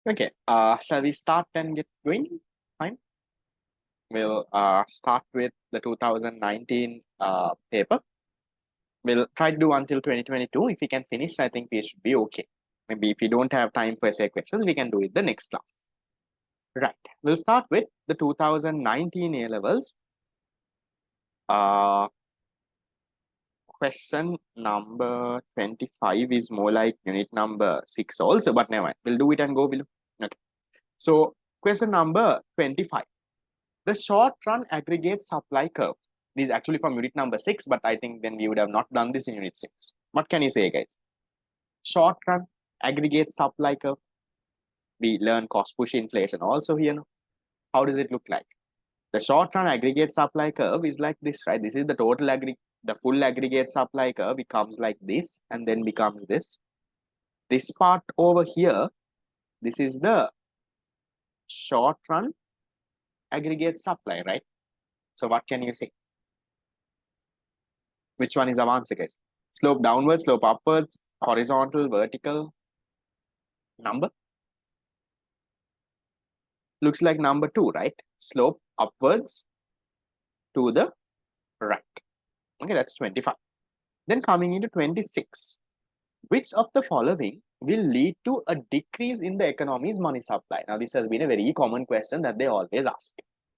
Okay, shall we start and get going? Fine. We'll start with the 2019 paper. We'll try to do until 2022. If we can finish, I think we should be okay. Maybe if we don't have time for essay questions, we can do it the next class. Right. We'll start with the 2019 A levels. Question number 25 is more like unit number 6 also, but never mind. We'll do it and go below. Okay. So question number 25. The short run aggregate supply curve. This is actually from unit number 6, but I think then we would have not done this in unit 6. What can you say, guys? Short run aggregate supply curve. We learn cost push inflation also here. No? How does it look like? The short run aggregate supply curve is like this, right? This is the total the full aggregate supply curve. It comes like this and then becomes this. This part over here, this is the short run aggregate supply, right? So what can you say? Which one is our answer, guys? Slope downwards, slope upwards, horizontal, vertical, number? Looks like number 2, right? Slope upwards to the right. Okay, that's 25. Then coming into 26. Which of the following will lead to a decrease in the economy's money supply? Now, this has been a very common question that they always ask.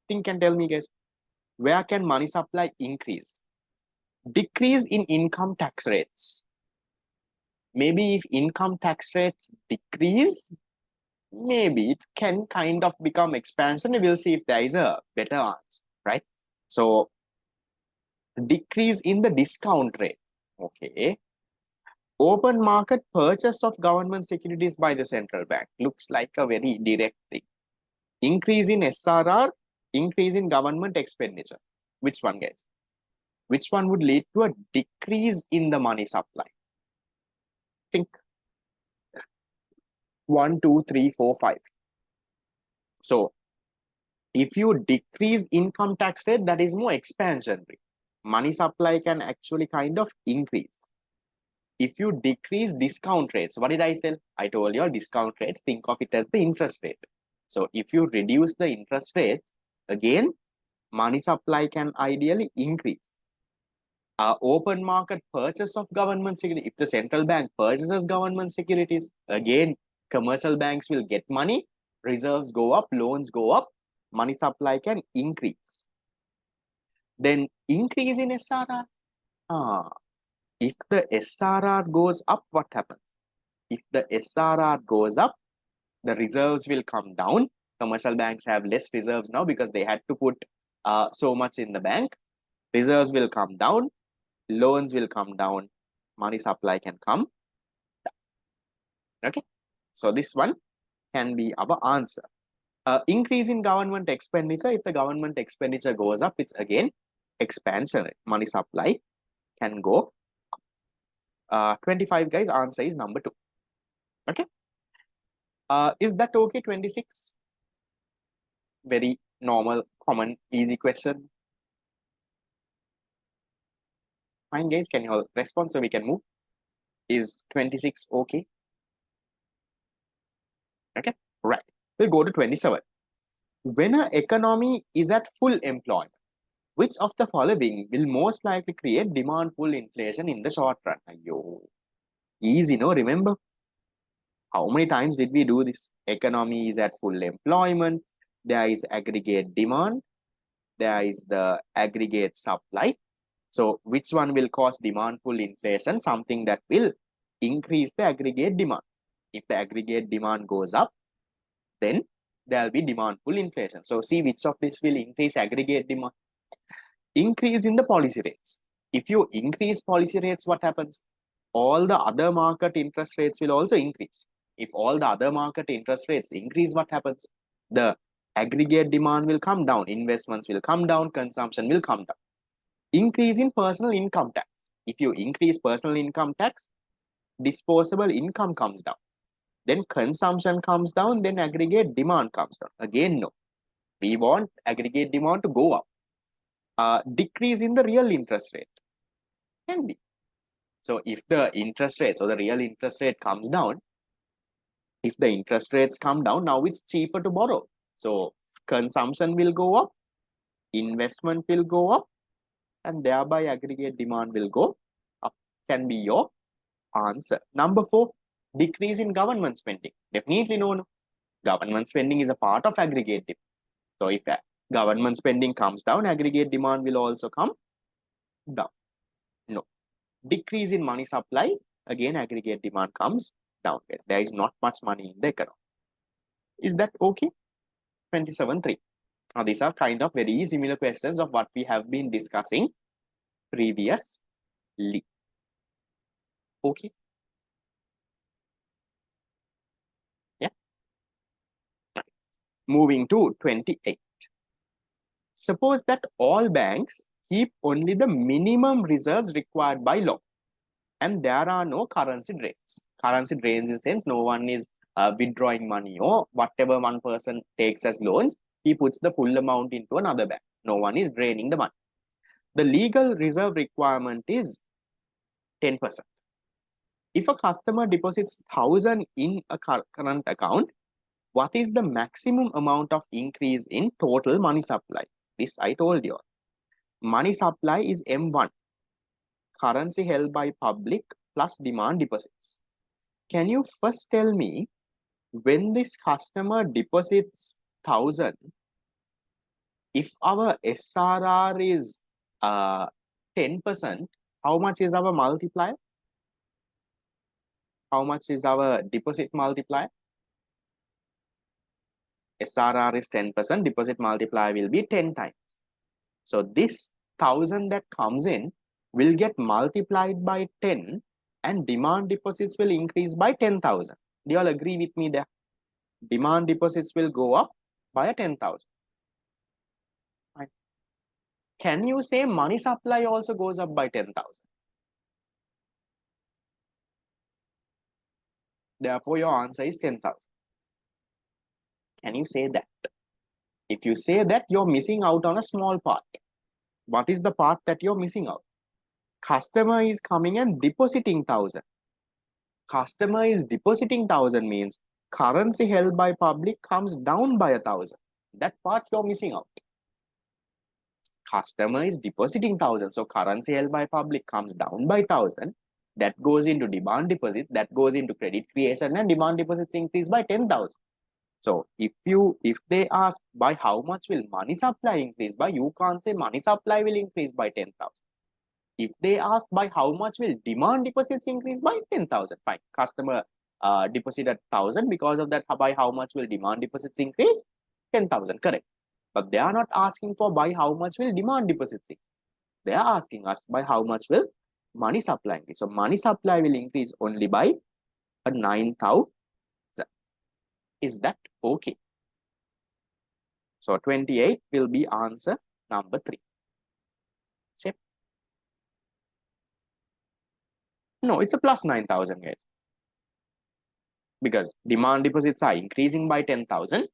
Think and tell me, guys. Where can money supply increase? Decrease in income tax rates. Maybe if income tax rates decrease, maybe it can kind of become expansion. We'll see if there is a better answer, right? So decrease in the discount rate. Okay. Open market purchase of government securities by the central bank. Looks like a very direct thing. Increase in SRR, increase in government expenditure. Which one, guys? Which one would lead to a decrease in the money supply? Think. 1, 2, 3, 4, 5. So if you decrease income tax rate, that is more expansionary. Money supply can actually kind of increase. If you decrease discount rates, what did I say? I told you discount rates, think of it as the interest rate. So if you reduce the interest rates, again, money supply can ideally increase. Open market purchase of government securities. If the central bank purchases government securities, again, commercial banks will get money, reserves go up, loans go up, money supply can increase. Then increase in SRR. If the SRR goes up, what happens? If the SRR goes up, the reserves will come down. Commercial banks have less reserves now because they had to put so much in the bank. Reserves will come down. Loans will come down. Money supply can come down. Okay. So this one can be our answer. Increase in government expenditure. If the government expenditure goes up, it's again expansion. Money supply can go up. 25, guys. Answer is number 2. Okay. Is that okay? 26. Very normal, common, easy question. Fine, guys. Can you all respond so we can move? Is 26 okay? Okay. Right. We'll go to 27. When an economy is at full employment, which of the following will most likely create demand pull inflation in the short run? Ayyo. Easy, no? Remember? How many times did we do this? Economy is at full employment. There is aggregate demand. There is the aggregate supply. So which one will cause demand pull inflation? Something that will increase the aggregate demand. If the aggregate demand goes up, then there will be demand pull inflation. So see which of this will increase aggregate demand. Increase in the policy rates. If you increase policy rates, what happens? All the other market interest rates will also increase. If all the other market interest rates increase, what happens? The aggregate demand will come down, investments will come down, consumption will come down. Increase in personal income tax. If you increase personal income tax, disposable income comes down. Then consumption comes down, then aggregate demand comes down. Again, no. We want aggregate demand to go up. Decrease in the real interest rate. Can be. So if the interest rate, so the real interest rate comes down, If the interest rates come down, now it's cheaper to borrow. So consumption will go up, investment will go up, and thereby aggregate demand will go up. Can be your answer. Number 4, decrease in government spending. Definitely no. Government spending is a part of aggregate demand. So if government spending comes down, aggregate demand will also come down. No. Decrease in money supply, again aggregate demand comes down. There is not much money in the economy. Is that okay? 27.3. Now these are kind of very similar questions of what we have been discussing previously. Okay. Yeah. Moving to 28. Suppose that all banks keep only the minimum reserves required by law, and there are no currency drains. Currency drains in the sense no one is withdrawing money, or whatever one person takes as loans, he puts the full amount into another bank. No one is draining the money. The legal reserve requirement is 10%. If a customer deposits 1,000 in a current account, what is the maximum amount of increase in total money supply? This I told you. Money supply is M1, currency held by public plus demand deposits. Can you first tell me, when this customer deposits 1,000, if our SRR is 10%, how much is our multiplier? How much is our deposit multiplier? SRR is 10%, deposit multiplier will be 10 times. So this 1,000 that comes in will get multiplied by 10, and demand deposits will increase by 10,000. Do you all agree with me there? Demand deposits will go up by 10,000. Right. Can you say money supply also goes up by 10,000? Therefore, your answer is 10,000. Can you say that? If you say that, you're missing out on a small part. What is the part that you're missing out? Customer is coming and depositing 1,000. Customer is depositing 1,000 means currency held by public comes down by 1,000. That part you're missing out. Customer is depositing 1,000, so currency held by public comes down by 1,000. That goes into demand deposit, that goes into credit creation, and demand deposits increase by 10,000. So if they ask by how much will money supply increase by, you can't say money supply will increase by 10,000. If they ask by how much will demand deposits increase by 10,000, fine. Customer deposited 1,000, because of that, by how much will demand deposits increase? 10,000, correct. But they are not asking for by how much will demand deposits increase. They are asking us by how much will money supply increase. So money supply will increase only by 9,000. Is that okay? So 28 will be answer number 3. Check. No, it's a plus 9,000, guys. Because demand deposits are increasing by 10,000,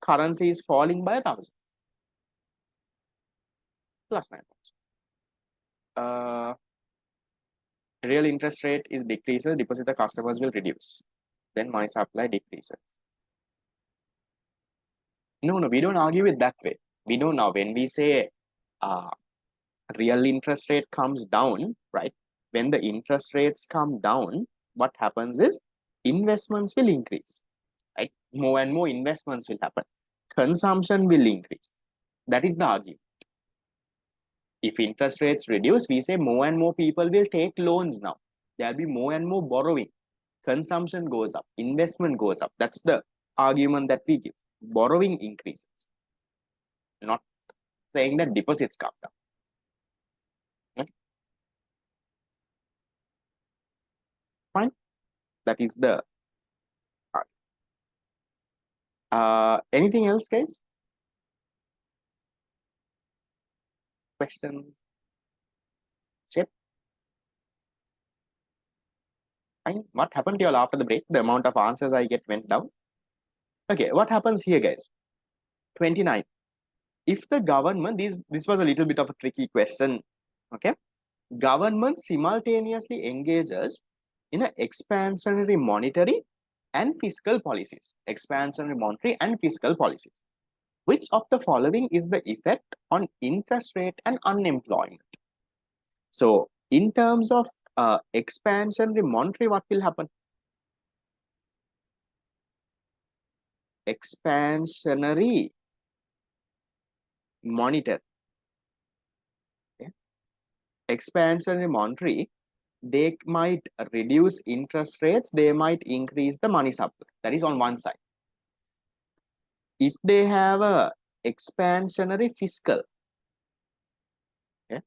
currency is falling by 1,000. Plus 9,000. Real interest rate is decreases, deposit the customers will reduce. Then money supply decreases. No, we don't argue with that way. We know now when we say real interest rate comes down, right? When the interest rates come down, what happens is investments will increase, right? More and more investments will happen. Consumption will increase. That is the argument. If interest rates reduce, we say more and more people will take loans now. There will be more and more borrowing. Consumption goes up, investment goes up. That's the argument that we give. Borrowing increases. Not saying that deposits come down. Okay. Fine. That is the anything else, guys? Questions? Check. Fine. What happened to you all after the break? The amount of answers I get went down. Okay, what happens here, guys? 29. If the government, this was a little bit of a tricky question. Okay. Government simultaneously engages in an expansionary monetary and fiscal policies, expansionary monetary and fiscal policies. Which of the following is the effect on interest rate and unemployment? So in terms of expansionary monetary, what will happen? Expansionary monetary. Okay. Expansionary monetary, they might reduce interest rates, they might increase the money supply. That is on one side. If they have a expansionary fiscal, okay,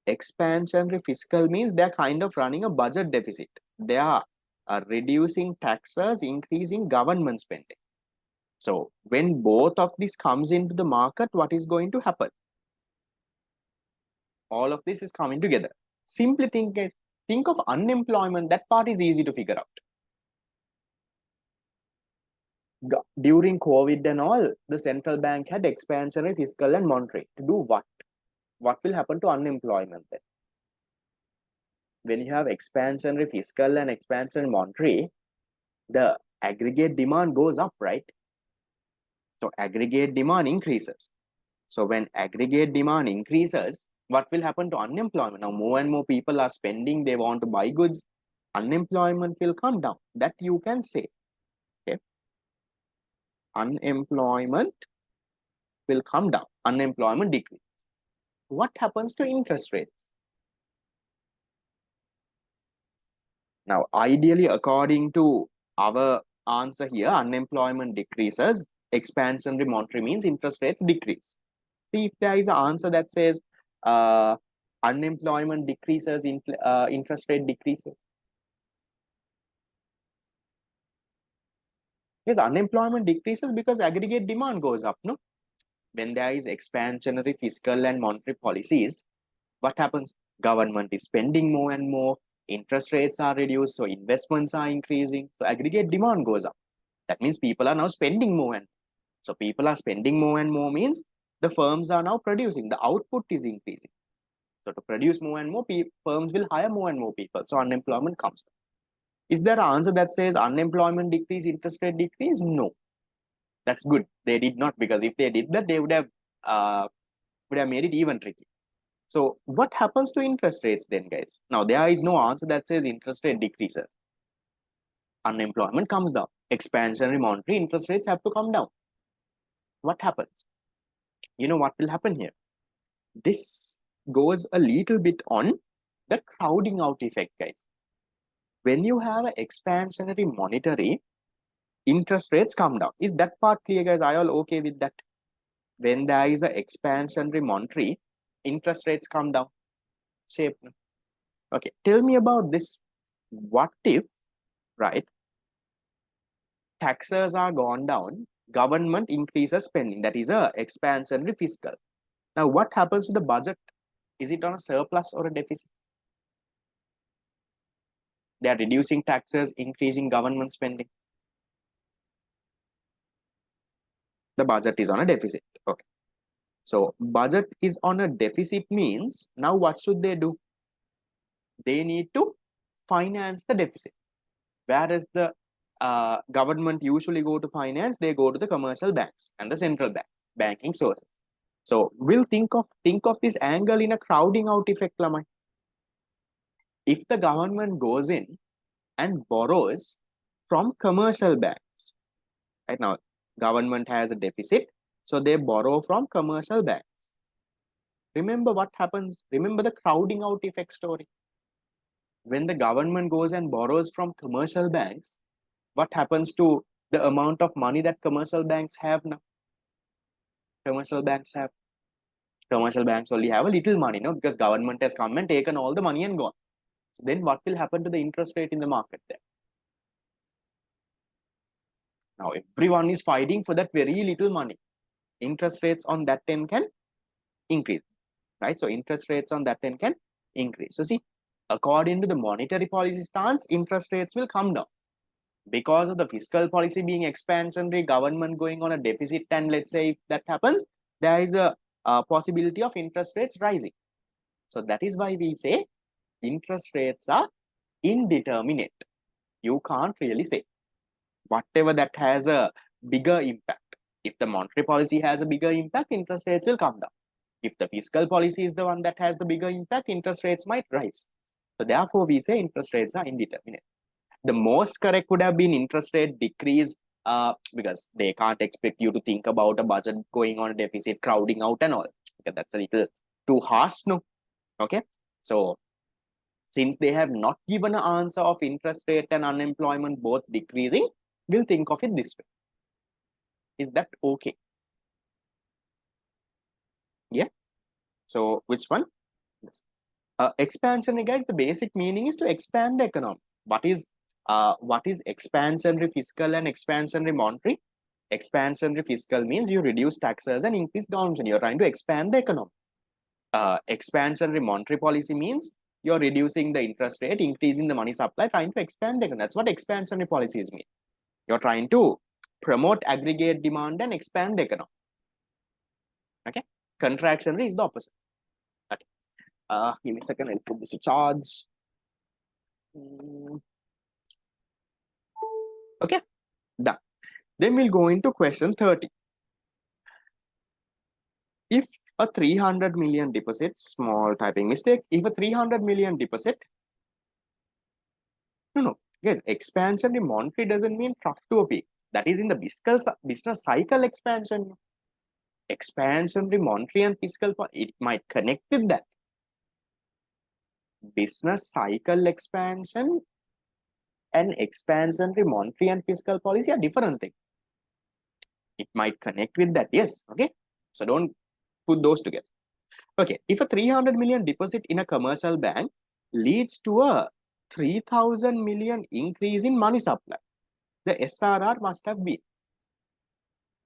expansionary fiscal means they're kind of running a budget deficit. They are reducing taxes, increasing government spending. So when both of this comes into the market, what is going to happen? All of this is coming together. Simply think, guys, think of unemployment. That part is easy to figure out. During COVID and all, the central bank had expansionary fiscal and monetary. To do what? What will happen to unemployment then? When you have expansionary fiscal and expansionary monetary, the aggregate demand goes up, right? So aggregate demand increases. So when aggregate demand increases, what will happen to unemployment? Now more and more people are spending, they want to buy goods. Unemployment will come down. That you can say. Okay. Unemployment will come down. Unemployment decrease. What happens to interest rates? Now, ideally, according to our answer here, unemployment decreases, expansionary monetary means interest rates decrease. See if there is an answer that says unemployment decreases, interest rate decreases. Yes, unemployment decreases because aggregate demand goes up, no? When there is expansionary fiscal and monetary policies, what happens? Government is spending more and more, interest rates are reduced, so investments are increasing, so aggregate demand goes up. That means people are now spending more, and so people are spending more and more means the firms are now producing, the output is increasing. So to produce more and more, firms will hire more and more people, so unemployment comes down. Is there an answer that says unemployment decrease, interest rate decrease? No. That's good. They did not, because if they did that, they would have made it even tricky. So what happens to interest rates then, guys? Now there is no answer that says interest rate decreases. Unemployment comes down. Expansionary monetary, interest rates have to come down. What happens? You know what will happen here? This goes a little bit on the crowding out effect, guys. When you have an expansionary monetary, interest rates come down. Is that part clear, guys? Are you all okay with that? When there is an expansionary monetary, interest rates come down. Shape. Okay, tell me about this. What if, right, taxes are gone down, government increases spending, that is a expansionary fiscal. Now what happens to the budget? Is it on a surplus or a deficit? They are reducing taxes, increasing government spending. The budget is on a deficit. Okay. So budget is on a deficit means now what should they do? They need to finance the deficit. Whereas the government usually go to finance, they go to the commercial banks and the central banking sources. So we'll think of this angle in a crowding out effect, Lamai. If the government goes in and borrows from commercial banks, right now government has a deficit, so they borrow from commercial banks. Remember what happens? Remember the crowding out effect story. When the government goes and borrows from commercial banks, what happens to the amount of money that commercial banks have now? Commercial banks only have a little money, no? Because government has come and taken all the money and gone. So then what will happen to the interest rate in the market there? Now everyone is fighting for that very little money. Interest rates on that end can increase, right? So interest rates on that end can increase. So see, according to the monetary policy stance, interest rates will come down. Because of the fiscal policy being expansionary, government going on a deficit, and let's say if that happens, there is a possibility of interest rates rising. So that is why we say interest rates are indeterminate. You can't really say. Whatever that has a bigger impact. If the monetary policy has a bigger impact, interest rates will come down. If the fiscal policy is the one that has the bigger impact, interest rates might rise. So therefore, we say interest rates are indeterminate. The most correct would have been interest rate decrease, because they can't expect you to think about a budget going on a deficit, crowding out and all. Okay, that's a little too harsh, no? Okay, so since they have not given an answer of interest rate and unemployment both decreasing, we'll think of it this way. Is that okay? Yeah. So which one? Expansionary, guys, the basic meaning is to expand the economy. What is expansionary fiscal and expansionary monetary? Expansionary fiscal means you reduce taxes and increase government. You're trying to expand the economy. Expansionary monetary policy means you're reducing the interest rate, increasing the money supply, trying to expand the economy. That's what expansionary policies mean. You're trying to promote aggregate demand and expand the economy. Okay. Contractionary is the opposite. Okay. Give me a second. I'll put this to charge. Okay. Done. Then we'll go into question 30. If a 300 million deposit, small typing mistake, if a 300 million deposit, no, guys, expansionary monetary doesn't mean trough to a peak. That is in the business cycle expansion. Expansionary monetary and fiscal, it might connect with that. Business cycle expansion and expansionary monetary and fiscal policy are different things. It might connect with that, yes, okay? So don't put those together. Okay, if a 300 million deposit in a commercial bank leads to a 3,000 million increase in money supply, the SRR must have been.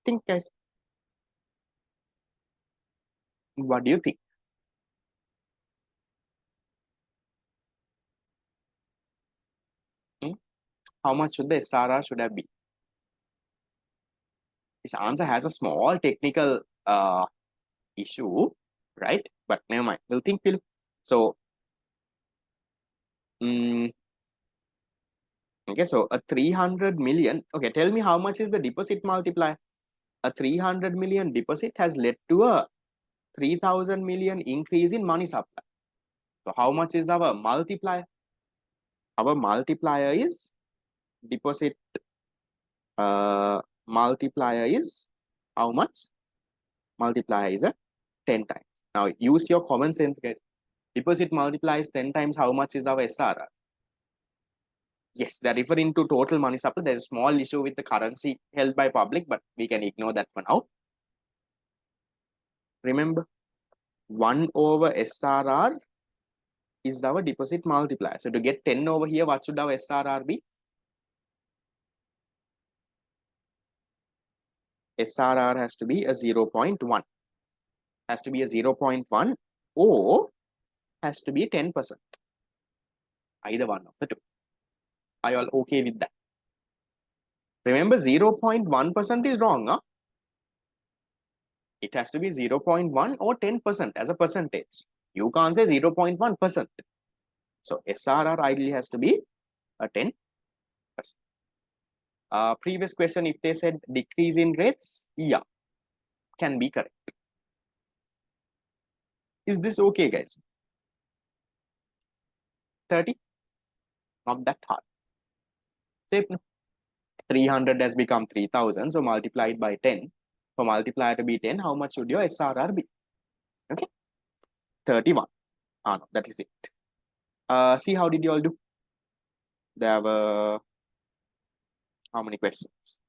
Think, guys. What do you think? How much should the SRR should have been? This answer has a small technical issue, right? But never mind. We'll think. So, okay. So a 300 million. Okay, tell me how much is the deposit multiplier? A 300 million deposit has led to a 3,000 million increase in money supply. So how much is our multiplier? Our multiplier is deposit. Multiplier is how much? Multiplier is a 10 times. Now use your common sense, guys. Deposit multiplies 10 times. How much is our SRR? Yes, they're referring to total money supply. There's a small issue with the currency held by public, but we can ignore that for now. Remember, 1 over SRR is our deposit multiplier. So to get 10 over here, what should our SRR be? SRR has to be a 0.1. Has to be a 0.1 or has to be 10%. Either one of the two. Are you all okay with that? Remember, 0.1% is wrong. Huh? It has to be 0.1 or 10% as a percentage. You can't say 0.1%. So SRR ideally has to be a 10%. Previous question, if they said decrease in rates, yeah, can be correct. Is this okay, guys? 30? Not that hard. 300 has become 3,000, so multiplied by 10. For multiplier to be 10, how much should your SRR be? Okay, 31. No, that is it. See, how did you all do? There were how many questions?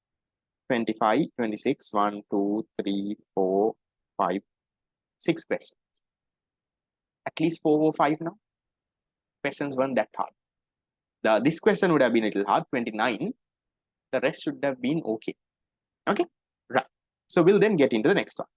25, 26, 1, 2, 3, 4, 5, 6 questions. At least 4 or 5 now. Questions weren't that hard. This question would have been a little hard, 29. The rest should have been okay. Okay, right. So we'll then get into the next one.